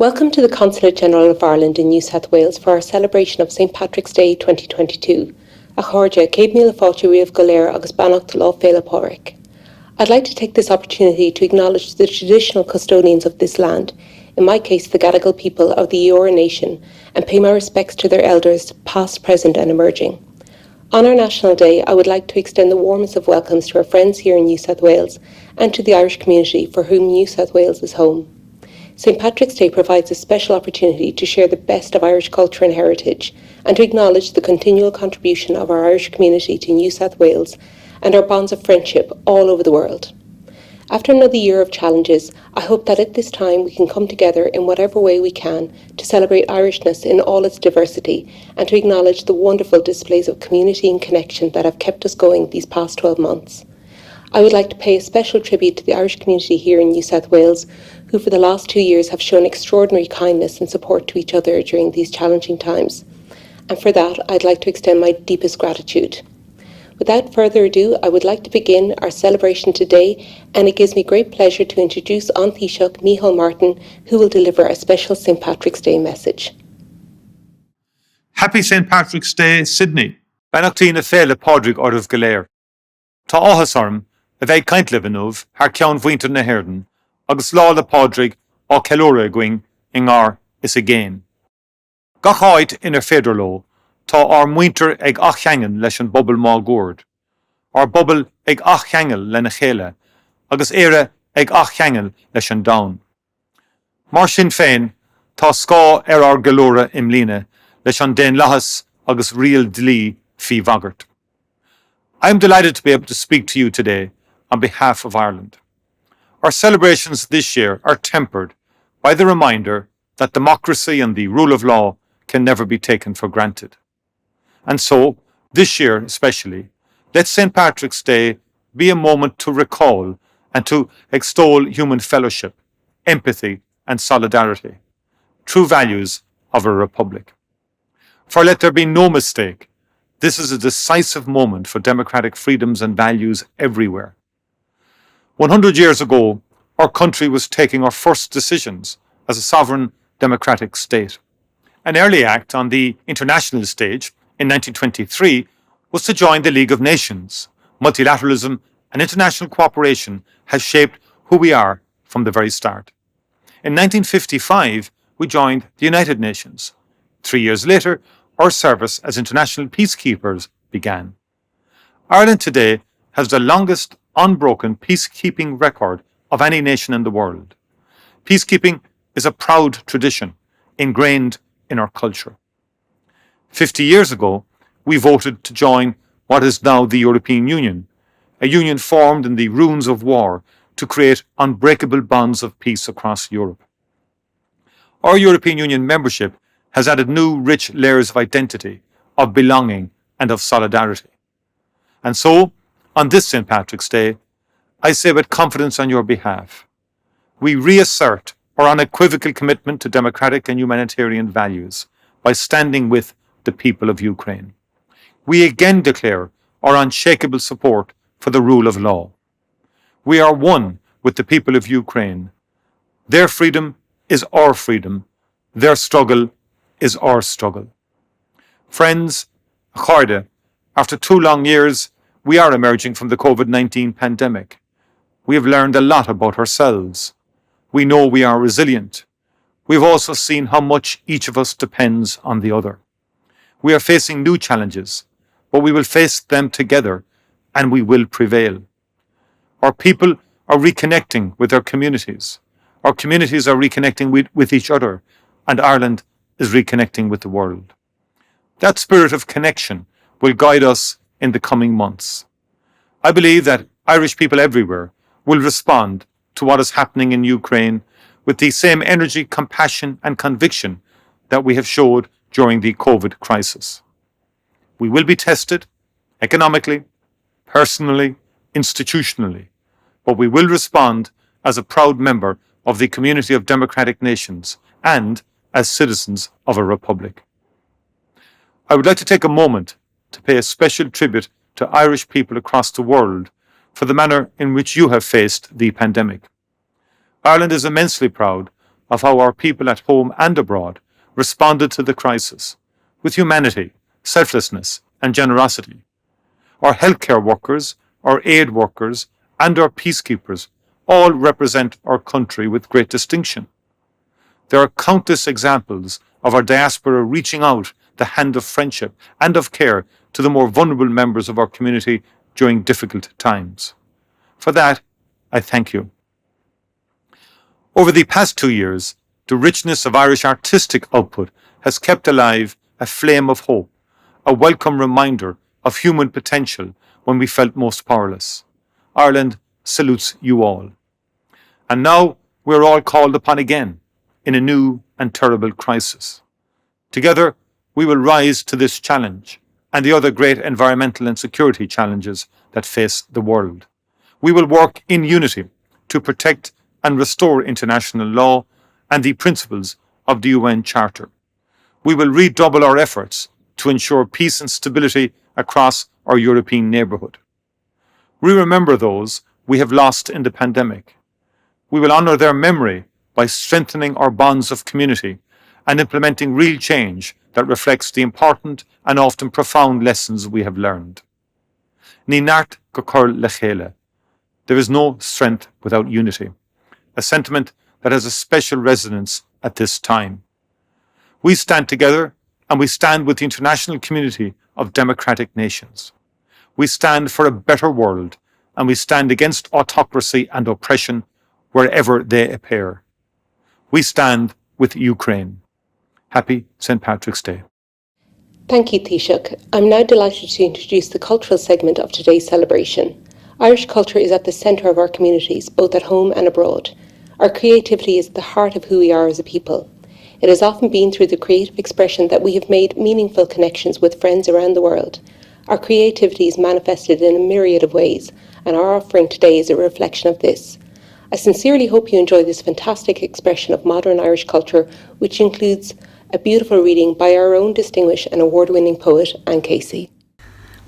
Welcome to the Consulate General of Ireland in New South Wales for our celebration of St Patrick's Day 2022. A chóide, Céad Míle Fáilte riamh go léir agus beannacht do lá féile pádraic. I'd like to take this opportunity to acknowledge the traditional custodians of this land, in my case the Gadigal people of the Eora Nation, and pay my respects to their elders, past, present and emerging. On our National Day, I would like to extend the warmest of welcomes to our friends here in New South Wales and to the Irish community for whom New South Wales is home. St Patrick's Day provides a special opportunity to share the best of Irish culture and heritage and to acknowledge the continual contribution of our Irish community to New South Wales and our bonds of friendship all over the world. After another year of challenges, I hope that at this time we can come together in whatever way we can to celebrate Irishness in all its diversity and to acknowledge the wonderful displays of community and connection that have kept us going these past 12 months. I would like to pay a special tribute to the Irish community here in New South Wales, who for the last 2 years have shown extraordinary kindness and support to each other during these challenging times. And for that, I'd like to extend my deepest gratitude. Without further ado, I would like to begin our celebration today, and it gives me great pleasure to introduce An Taoiseach Micheál Martin, who will deliver a special St Patrick's Day message. Happy St Patrick's Day, Sydney. Beannacht Míle Fáilte pádraic ormh go léir. Tá áthas orm a bheith caint libh haar ceann bhuintir na hÉirden, agus lá le pádraic á ceiliúradh going I ngár is a géin. Gach áit inar féidir ló, tá ár muintir ag achcheangan leis an bobal má gúrd. Ár bobal ag achcheangal le na chéile, agus éire ag achcheangal leis an dain. Mar sin féin, tá scá ár geiliúradh imlíne leis an déan leathas agus rial dlí fí bhagart. I am delighted to be able to speak to you today on behalf of Ireland. Our celebrations this year are tempered by the reminder that democracy and the rule of law can never be taken for granted. And so, this year especially, let St. Patrick's Day be a moment to recall and to extol human fellowship, empathy and solidarity, true values of a republic. For let there be no mistake, this is a decisive moment for democratic freedoms and values everywhere. 100 years ago, our country was taking our first decisions as a sovereign democratic state. An early act on the international stage in 1923 was to join the League of Nations. Multilateralism and international cooperation has shaped who we are from the very start. In 1955, we joined the United Nations. 3 years later, our service as international peacekeepers began. Ireland today has the longest unbroken peacekeeping record of any nation in the world. Peacekeeping is a proud tradition ingrained in our culture. 50 years ago, we voted to join what is now the European Union, a union formed in the ruins of war to create unbreakable bonds of peace across Europe. Our European Union membership has added new rich layers of identity, of belonging and of solidarity. And so, on this St. Patrick's Day, I say with confidence on your behalf, we reassert our unequivocal commitment to democratic and humanitarian values by standing with the people of Ukraine. We again declare our unshakable support for the rule of law. We are one with the people of Ukraine. Their freedom is our freedom. Their struggle is our struggle. Friends, chóide, after 2 long years, we are emerging from the COVID-19 pandemic. We have learned a lot about ourselves. We know we are resilient. We've also seen how much each of us depends on the other. We are facing new challenges, but we will face them together and we will prevail. Our people are reconnecting with their communities. Our communities are reconnecting with each other, and Ireland is reconnecting with the world. That spirit of connection will guide us in the coming months. I believe that Irish people everywhere will respond to what is happening in Ukraine with the same energy, compassion and conviction that we have showed during the COVID crisis. We will be tested economically, personally, institutionally, but we will respond as a proud member of the community of democratic nations and as citizens of a republic. I would like to take a moment to pay a special tribute to Irish people across the world for the manner in which you have faced the pandemic. Ireland is immensely proud of how our people at home and abroad responded to the crisis with humanity, selflessness, and generosity. Our healthcare workers, our aid workers, and our peacekeepers all represent our country with great distinction. There are countless examples of our diaspora reaching out the hand of friendship and of care to the more vulnerable members of our community during difficult times. For that, I thank you. Over the past 2 years, the richness of Irish artistic output has kept alive a flame of hope, a welcome reminder of human potential when we felt most powerless. Ireland salutes you all. And now we're all called upon again in a new and terrible crisis. Together, we will rise to this challenge and the other great environmental and security challenges that face the world. We will work in unity to protect and restore international law and the principles of the UN Charter. We will redouble our efforts to ensure peace and stability across our European neighbourhood. We remember those we have lost in the pandemic. We will honour their memory by strengthening our bonds of community and implementing real change that reflects the important and often profound lessons we have learned. Ní neart go cur le chéile. There is no strength without unity, a sentiment that has a special resonance at this time. We stand together and we stand with the international community of democratic nations. We stand for a better world and we stand against autocracy and oppression wherever they appear. We stand with Ukraine. Happy St. Patrick's Day. Thank you, Taoiseach. I'm now delighted to introduce the cultural segment of today's celebration. Irish culture is at the centre of our communities, both at home and abroad. Our creativity is at the heart of who we are as a people. It has often been through the creative expression that we have made meaningful connections with friends around the world. Our creativity is manifested in a myriad of ways, and our offering today is a reflection of this. I sincerely hope you enjoy this fantastic expression of modern Irish culture, which includes a beautiful reading by our own distinguished and award-winning poet, Anne Casey.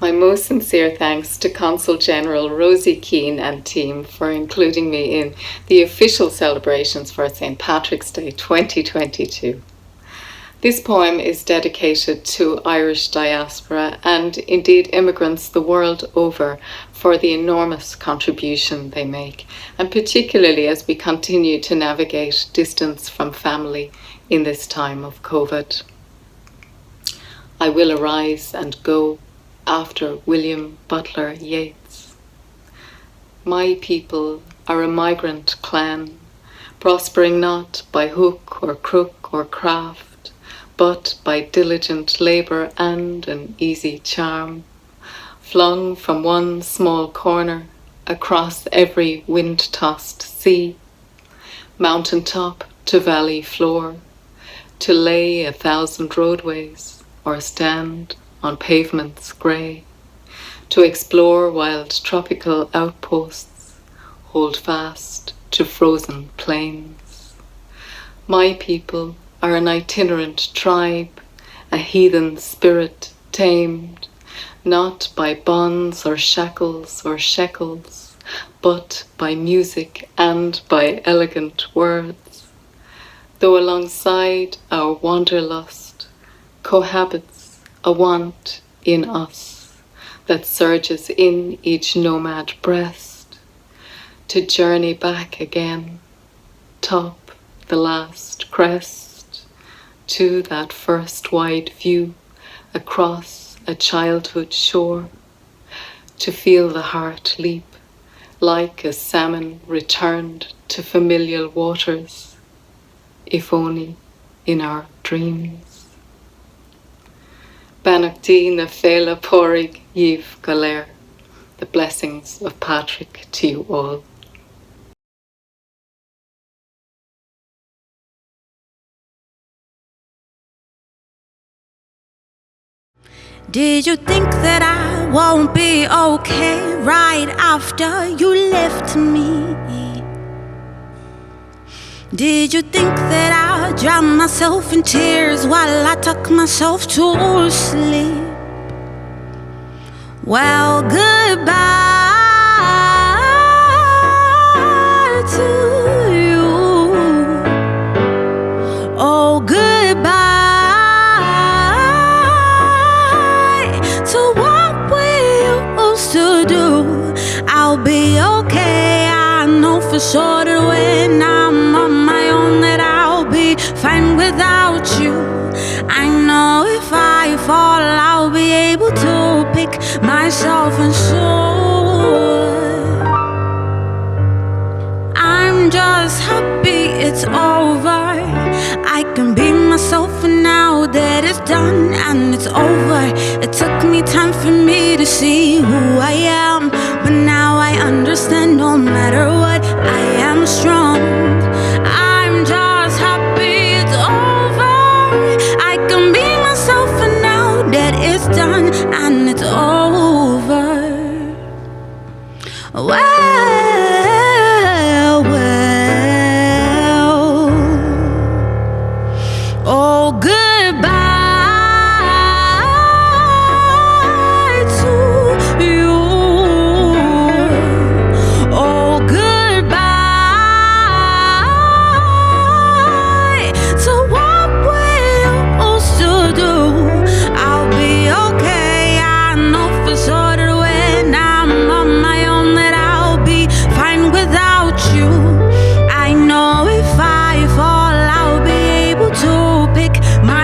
My most sincere thanks to Consul General Rosie Keane and team for including me in the official celebrations for St. Patrick's Day 2022. This poem is dedicated to Irish diaspora and indeed immigrants the world over for the enormous contribution they make, and particularly as we continue to navigate distance from family in this time of COVID. I will arise and go after William Butler Yeats. My people are a migrant clan, prospering not by hook or crook or craft, but by diligent labour and an easy charm, flung from one small corner across every wind-tossed sea, mountain top to valley floor, to lay 1,000 roadways or stand on pavements grey, to explore wild tropical outposts, hold fast to frozen plains. My people are an itinerant tribe, a heathen spirit tamed, not by bonds or shackles or shekels, but by music and by elegant words. Though alongside our wanderlust cohabits a want in us that surges in each nomad breast, to journey back again, top the last crest, to that first wide view across a childhood shore, to feel the heart leap like a salmon returned to familiar waters, if only in our dreams. Banachtaí Fáilte Pádraig Yves Galer. The blessings of Patrick to you all. Did you think that I won't be okay right after you left me? Did you think that I'd drown myself in tears while I tuck myself to sleep? Well, goodbye to you. Oh, goodbye to what we used to do. I'll be okay. I know for sure that when I'm on my own that I'll be fine without you. I know if I fall I'll be able to pick myself and soar. I'm just happy it's over. I can be myself and now that it's done and it's over. It took me time for me to see who I am, but now I understand no matter what, I am strong. I'm just happy it's over. I can be myself and now that it's done and it's over. Well, well. Oh, goodbye to you. Oh, goodbye to what we used to do. I'll be okay. I know for sure that when I'm on my own that I'll be fine without you. I know if I fall I'll be able to pick my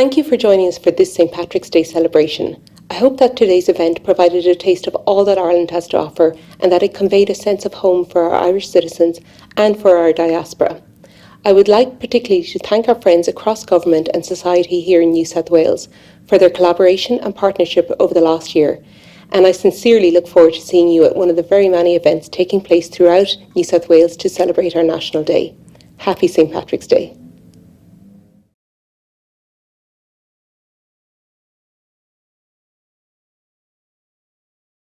Thank you for joining us for this St. Patrick's Day celebration. I hope that today's event provided a taste of all that Ireland has to offer and that it conveyed a sense of home for our Irish citizens and for our diaspora. I would like particularly to thank our friends across government and society here in New South Wales for their collaboration and partnership over the last year, and I sincerely look forward to seeing you at one of the very many events taking place throughout New South Wales to celebrate our National Day. Happy St. Patrick's Day.